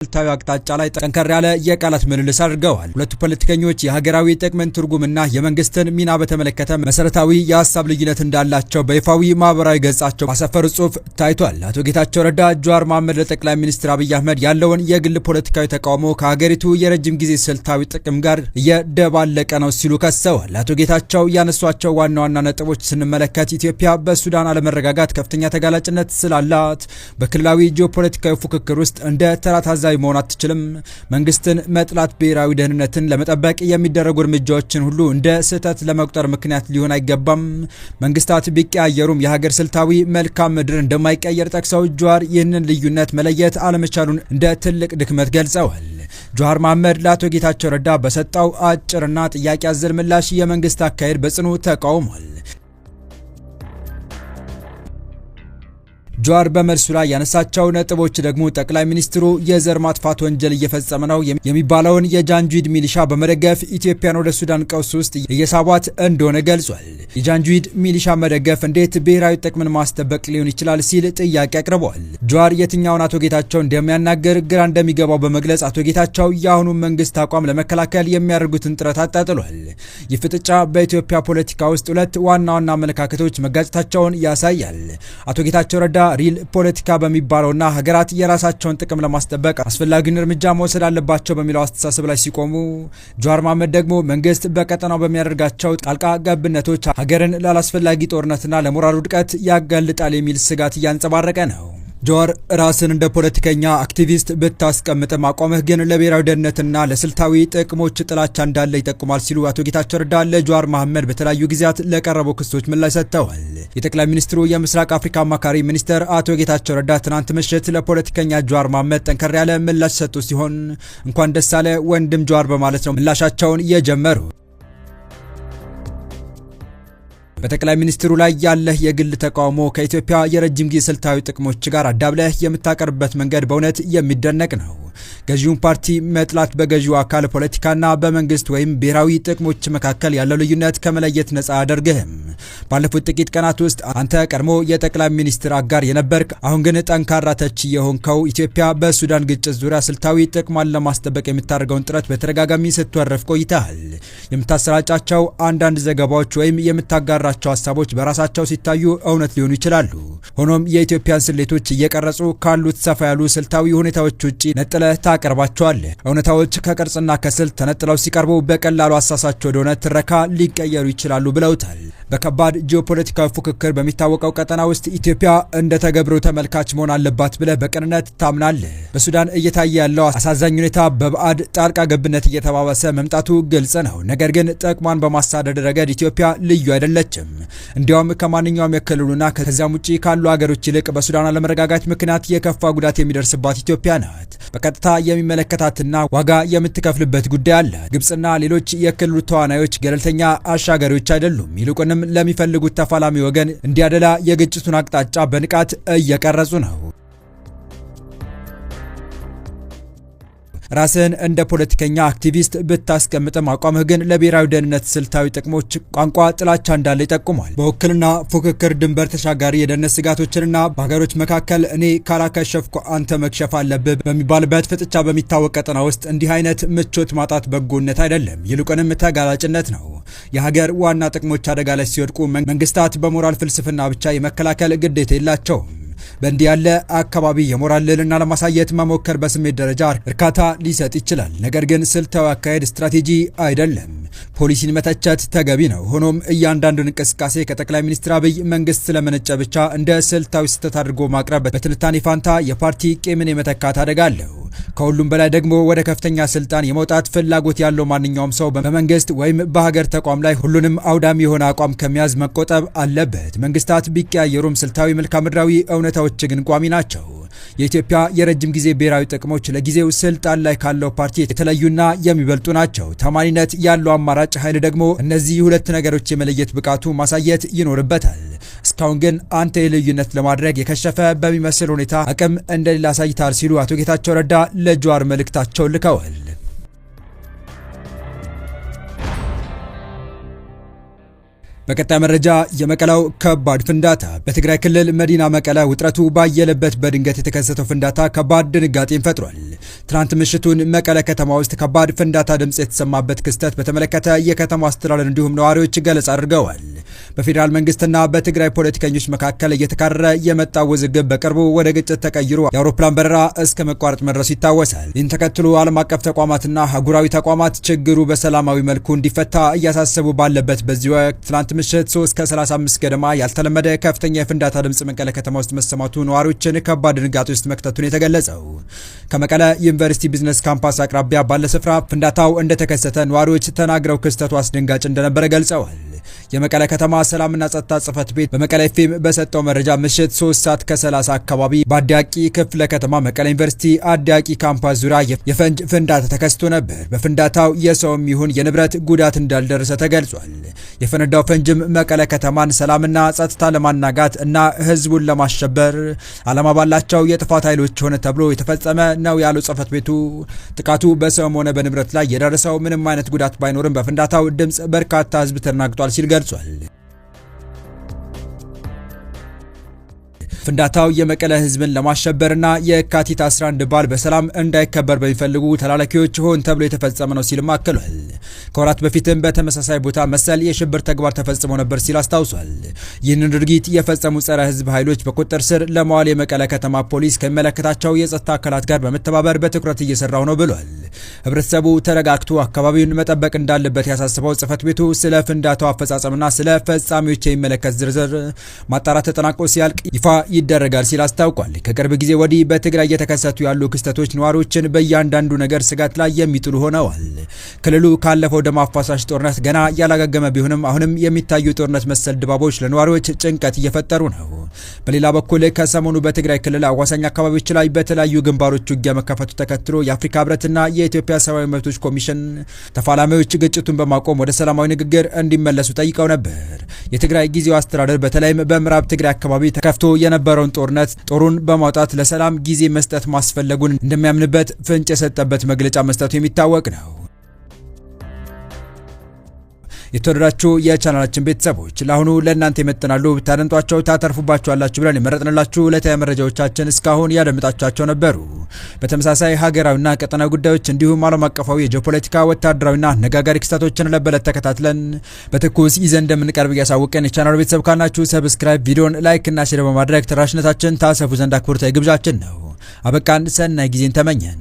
ስልታዊ አቅጣጫ ላይ ጠንከር ያለ የቃላት ምልልስ አድርገዋል። ሁለቱ ፖለቲከኞች የሀገራዊ ጥቅምን ትርጉምና የመንግስትን ሚና በተመለከተ መሰረታዊ የሀሳብ ልዩነት እንዳላቸው በይፋዊ ማህበራዊ ገጻቸው ባሰፈሩ ጽሑፍ ታይቷል። አቶ ጌታቸው ረዳ ጀዋር መሐመድ ለጠቅላይ ሚኒስትር አብይ አህመድ ያለውን የግል ፖለቲካዊ ተቃውሞ ከሀገሪቱ የረጅም ጊዜ ስልታዊ ጥቅም ጋር እየደባለቀ ነው ሲሉ ከሰዋል። አቶ ጌታቸው ያነሷቸው ዋና ዋና ነጥቦች ስንመለከት ኢትዮጵያ በሱዳን አለመረጋጋት ከፍተኛ ተጋላጭነት ስላላት በክልላዊ ጂኦፖለቲካዊ ፉክክር ውስጥ እንደ ተራ ታዛቢ መሆን አትችልም። መንግስትን መጥላት ብሔራዊ ደህንነትን ለመጠበቅ የሚደረጉ እርምጃዎችን ሁሉ እንደ ስህተት ለመቁጠር ምክንያት ሊሆን አይገባም። መንግስታት ቢቀያየሩም የሀገር ስልታዊ መልካም ምድር እንደማይቀየር ጠቅሰው ጀዋር ይህንን ልዩነት መለየት አለመቻሉን እንደ ትልቅ ድክመት ገልጸዋል። ጀዋር መሐመድ ለአቶ ጌታቸው ረዳ በሰጠው አጭርና ጥያቄ አዘል ምላሽ የመንግስት አካሄድ በጽኑ ተቃውሟል። ጀዋር በመልሱ ላይ ያነሳቸው ነጥቦች ደግሞ ጠቅላይ ሚኒስትሩ የዘር ማጥፋት ወንጀል እየፈጸመ ነው የሚባለውን የጃንጁዊድ ሚሊሻ በመደገፍ ኢትዮጵያን ወደ ሱዳን ቀውስ ውስጥ እየሳቧት እንደሆነ ገልጿል። የጃንጁዊድ ሚሊሻ መደገፍ እንዴት ብሔራዊ ጥቅምን ማስጠበቅ ሊሆን ይችላል ሲል ጥያቄ አቅርበዋል። ጀዋር የትኛውን አቶ ጌታቸው እንደሚያናገር ግራ እንደሚገባው በመግለጽ አቶ ጌታቸው የአሁኑን መንግስት አቋም ለመከላከል የሚያደርጉትን ጥረት አጣጥሏል። ይህ ፍጥጫ በኢትዮጵያ ፖለቲካ ውስጥ ሁለት ዋና ዋና አመለካከቶች መጋጨታቸውን ያሳያል። አቶ ጌታቸው ረዳ ሪል ፖለቲካ በሚባለውና ሀገራት የራሳቸውን ጥቅም ለማስጠበቅ አስፈላጊውን እርምጃ መውሰድ አለባቸው በሚለው አስተሳሰብ ላይ ሲቆሙ፣ ጀዋር መሐመድ ደግሞ መንግስት በቀጠናው በሚያደርጋቸው ጣልቃ ገብነቶች ሀገርን ላላስፈላጊ ጦርነትና ለሞራል ውድቀት ያጋልጣል የሚል ስጋት እያንጸባረቀ ነው። ጀዋር ራስን እንደ ፖለቲከኛ አክቲቪስት ብታስቀምጥም አቋምህ ግን ለብሔራዊ ደህንነትና ለስልታዊ ጥቅሞች ጥላቻ እንዳለ ይጠቁማል ሲሉ አቶ ጌታቸው ረዳ ለጀዋር መሐመድ በተለያዩ ጊዜያት ለቀረቡ ክሶች ምላሽ ሰጥተዋል። የጠቅላይ ሚኒስትሩ የምስራቅ አፍሪካ አማካሪ ሚኒስትር አቶ ጌታቸው ረዳ ትናንት ምሽት ለፖለቲከኛ ጀዋር መሐመድ ጠንከር ያለ ምላሽ ሰጡ ሲሆን እንኳን ደስ አለ ወንድም ጀዋር በማለት ነው ምላሻቸውን የጀመሩ። በጠቅላይ ሚኒስትሩ ላይ ያለህ የግል ተቃውሞ ከኢትዮጵያ የረጅም ጊዜ ስልታዊ ጥቅሞች ጋር አዳብለህ የምታቀርብበት መንገድ በእውነት የሚደነቅ ነው። ገዢውን ፓርቲ መጥላት በገዢው አካል ፖለቲካና በመንግስት ወይም ብሔራዊ ጥቅሞች መካከል ያለው ልዩነት ከመለየት ነፃ አያደርግህም። ባለፉት ጥቂት ቀናት ውስጥ አንተ ቀድሞ የጠቅላይ ሚኒስትር አጋር የነበርክ አሁን ግን ጠንካራ ተቺ የሆንከው ኢትዮጵያ በሱዳን ግጭት ዙሪያ ስልታዊ ጥቅሟን ለማስጠበቅ የምታደርገውን ጥረት በተደጋጋሚ ስትወረፍ ቆይተሃል። የምታሰራጫቸው አንዳንድ ዘገባዎች ወይም የምታጋራቸው ሀሳቦች በራሳቸው ሲታዩ እውነት ሊሆኑ ይችላሉ። ሆኖም የኢትዮጵያን ስሌቶች እየቀረጹ ካሉት ሰፋ ያሉ ስልታዊ ሁኔታዎች ውጪ ነጥለህ ታቀርባቸዋለህ። እውነታዎች ከቅርጽና ከስልት ተነጥለው ሲቀርቡ በቀላሉ አሳሳች ወደሆነ ትረካ ሊቀየሩ ይችላሉ ብለውታል። በከባድ ጂኦፖለቲካዊ ፉክክር በሚታወቀው ቀጠና ውስጥ ኢትዮጵያ እንደ ተገብሮ ተመልካች መሆን አለባት ብለህ በቅንነት ታምናለህ። በሱዳን እየታየ ያለው አሳዛኝ ሁኔታ በባዕድ ጣልቃ ገብነት እየተባባሰ መምጣቱ ግልጽ ነው። ነገር ግን ጥቅሟን በማሳደድ ረገድ ኢትዮጵያ ልዩ አይደለችም። እንዲያውም ከማንኛውም የክልሉና ከዚያም ውጭ ካሉ ሀገሮች ይልቅ በሱዳን አለመረጋጋት ምክንያት የከፋ ጉዳት የሚደርስባት ኢትዮጵያ ናት። በቀጥታ የሚመለከታትና ዋጋ የምትከፍልበት ጉዳይ አለ። ግብጽና ሌሎች የክልሉ ተዋናዮች ገለልተኛ አሻጋሪዎች አይደሉም። ይልቁንም ለሚፈልጉት ተፋላሚ ወገን እንዲያደላ የግጭቱን አቅጣጫ በንቃት እየቀረጹ ነው። ራስን እንደ ፖለቲከኛ አክቲቪስት ብታስቀምጥም አቋምህ ግን ለብሔራዊ ደህንነት ስልታዊ ጥቅሞች ቋንቋ ጥላቻ እንዳለ ይጠቁማል። በውክልና ፉክክር ድንበር ተሻጋሪ የደህንነት ስጋቶችንና በሀገሮች መካከል እኔ ካላከሸፍኩ አንተ መክሸፍ አለብህ በሚባልበት ፍጥጫ በሚታወቅ ቀጠና ውስጥ እንዲህ አይነት ምቾት ማጣት በጎነት አይደለም፣ ይልቁንም ተጋላጭነት ነው። የሀገር ዋና ጥቅሞች አደጋ ላይ ሲወድቁ መንግስታት በሞራል ፍልስፍና ብቻ የመከላከል ግዴታ የላቸውም። በእንዲህ ያለ አካባቢ የሞራል ልዕልና ለማሳየት መሞከር በስሜት ደረጃ እርካታ ሊሰጥ ይችላል። ነገር ግን ስልታዊ አካሄድ ስትራቴጂ አይደለም። ፖሊሲን መተቸት ተገቢ ነው። ሆኖም እያንዳንዱን እንቅስቃሴ ከጠቅላይ ሚኒስትር አብይ መንግስት ስለመነጨ ብቻ እንደ ስልታዊ ስህተት አድርጎ ማቅረብ በትንታኔ ፋንታ የፓርቲ ቂምን የመተካት አደጋ አለው። ከሁሉም በላይ ደግሞ ወደ ከፍተኛ ስልጣን የመውጣት ፍላጎት ያለው ማንኛውም ሰው በመንግስት ወይም በሀገር ተቋም ላይ ሁሉንም አውዳሚ የሆነ አቋም ከመያዝ መቆጠብ አለበት። መንግስታት ቢቀያየሩም ስልታዊ መልክዓ ምድራዊ እውነታዎች ግን ቋሚ ናቸው። የኢትዮጵያ የረጅም ጊዜ ብሔራዊ ጥቅሞች ለጊዜው ስልጣን ላይ ካለው ፓርቲ የተለዩና የሚበልጡ ናቸው። ታማኒነት ያለው አማራጭ ኃይል ደግሞ እነዚህ ሁለት ነገሮች የመለየት ብቃቱ ማሳየት ይኖርበታል። እስካሁን ግን አንተ የልዩነት ለማድረግ የከሸፈ በሚመስል ሁኔታ አቅም እንደሌላ አሳይታል ሲሉ አቶ ጌታቸው ረዳ ለጀዋር መልእክታቸውን ልከዋል። በቀጣይ መረጃ የመቀለው ከባድ ፍንዳታ። በትግራይ ክልል መዲና መቀለ ውጥረቱ ባየለበት በድንገት የተከሰተው ፍንዳታ ከባድ ድንጋጤን ፈጥሯል። ትናንት ምሽቱን መቀለ ከተማ ውስጥ ከባድ ፍንዳታ ድምፅ የተሰማበት ክስተት በተመለከተ የከተማ አስተዳደር እንዲሁም ነዋሪዎች ገለጻ አድርገዋል። በፌዴራል መንግስትና በትግራይ ፖለቲከኞች መካከል እየተካረረ የመጣው ውዝግብ በቅርቡ ወደ ግጭት ተቀይሮ የአውሮፕላን በረራ እስከ መቋረጥ መድረሱ ይታወሳል። ይህን ተከትሎ ዓለም አቀፍ ተቋማትና አህጉራዊ ተቋማት ችግሩ በሰላማዊ መልኩ እንዲፈታ እያሳሰቡ ባለበት በዚህ ወቅት ትናንት ምሽት 3:35 ገደማ ያልተለመደ ከፍተኛ የፍንዳታ ድምፅ መቀለ ከተማ ውስጥ መሰማቱ ነዋሪዎችን ከባድ ድንጋጤ ውስጥ መክተቱን የተገለጸው። ከመቀለ ዩኒቨርሲቲ ቢዝነስ ካምፓስ አቅራቢያ ባለ ስፍራ ፍንዳታው እንደተከሰተ ነዋሪዎች ተናግረው ክስተቱ አስደንጋጭ እንደነበረ ገልጸዋል። የመቀለ ከተማ ሰላምና ጸጥታ ጽሕፈት ቤት በመቀለ ኤፍኤም በሰጠው መረጃ ምሽት 3:30 አካባቢ በአዳቂ ክፍለ ከተማ መቀለ ዩኒቨርሲቲ አዳቂ ካምፓስ ዙሪያ የፈንጅ ፍንዳታ ተከስቶ ነበር። በፍንዳታው የሰውም ይሁን የንብረት ጉዳት እንዳልደረሰ ተገልጿል። የፈነዳው ፈንጅም መቀለ ከተማን ሰላምና ጸጥታ ለማናጋት እና ህዝቡን ለማሸበር ዓላማ ባላቸው የጥፋት ኃይሎች ሆነ ተብሎ የተፈጸመ ነው ያለው ጽሕፈት ቤቱ ጥቃቱ በሰውም ሆነ በንብረት ላይ የደረሰው ምንም አይነት ጉዳት ባይኖርም በፍንዳታው ድምፅ በርካታ ህዝብ ተናግቷል ሲል ገልጿል። ፍንዳታው የመቀለ ህዝብን ለማሸበርና የካቲት 11 በዓል በሰላም እንዳይከበር በሚፈልጉ ተላላኪዎች ሆን ተብሎ የተፈጸመ ነው ሲልም አክሏል። ከወራት በፊትም በተመሳሳይ ቦታ መሰል የሽብር ተግባር ተፈጽሞ ነበር ሲል አስታውሷል። ይህንን ድርጊት የፈጸሙ ጸረ ህዝብ ኃይሎች በቁጥጥር ስር ለማዋል የመቀለ ከተማ ፖሊስ ከሚመለከታቸው የጸጥታ አካላት ጋር በመተባበር በትኩረት እየሰራው ነው ብሏል። ህብረተሰቡ ተረጋግቶ አካባቢውን መጠበቅ እንዳለበት ያሳስበው ጽሕፈት ቤቱ ስለ ፍንዳታው አፈጻጸምና ስለ ፈጻሚዎች የሚመለከት ዝርዝር ማጣራት ተጠናቆ ሲያልቅ ይፋ ይደረጋል ሲል አስታውቋል። ከቅርብ ጊዜ ወዲህ በትግራይ እየተከሰቱ ያሉ ክስተቶች ነዋሪዎችን በእያንዳንዱ ነገር ስጋት ላይ የሚጥሉ ሆነዋል። ክልሉ ካለፈው ደም አፋሳሽ ጦርነት ገና ያላገገመ ቢሆንም አሁንም የሚታዩ ጦርነት መሰል ድባቦች ለነዋሪዎች ጭንቀት እየፈጠሩ ነው። በሌላ በኩል ከሰሞኑ በትግራይ ክልል አዋሳኝ አካባቢዎች ላይ በተለያዩ ግንባሮች ውጊያ መከፈቱ ተከትሎ የአፍሪካ ህብረትና የኢትዮጵያ ሰብአዊ መብቶች ኮሚሽን ተፋላሚዎች ግጭቱን በማቆም ወደ ሰላማዊ ንግግር እንዲመለሱ ጠይቀው ነበር። የትግራይ ጊዜያዊ አስተዳደር በተለይም በምዕራብ ትግራይ አካባቢ ተከፍቶ የነበረውን ጦሩን በማውጣት ለሰላም ጊዜ መስጠት ማስፈለጉን እንደሚያምንበት ፍንጭ የሰጠበት መግለጫ መስጠቱ የሚታወቅ ነው። የተወደዳችሁ የቻናላችን ቤተሰቦች ለአሁኑ ለእናንተ ይመጥናሉ ብታደምጧቸው ታተርፉባችኋላችሁ ብለን የመረጥንላችሁ ዕለታዊ መረጃዎቻችን እስካሁን ያደምጣችኋቸው ነበሩ። በተመሳሳይ ሀገራዊና ቀጠናዊ ጉዳዮች እንዲሁም ዓለም አቀፋዊ የጂኦፖለቲካ ወታደራዊና አነጋጋሪ ክስተቶችን ለበለት ተከታትለን በትኩስ ይዘን እንደምንቀርብ እያሳወቀን የቻናሉ ቤተሰብ ካላችሁ ሰብስክራይብ፣ ቪዲዮን ላይክ እና ሼር በማድረግ ተደራሽነታችን ታሰፉ ዘንድ አክብሮታዊ ግብዣችን ነው። አበቃን። ሰናይ ጊዜን ተመኘን።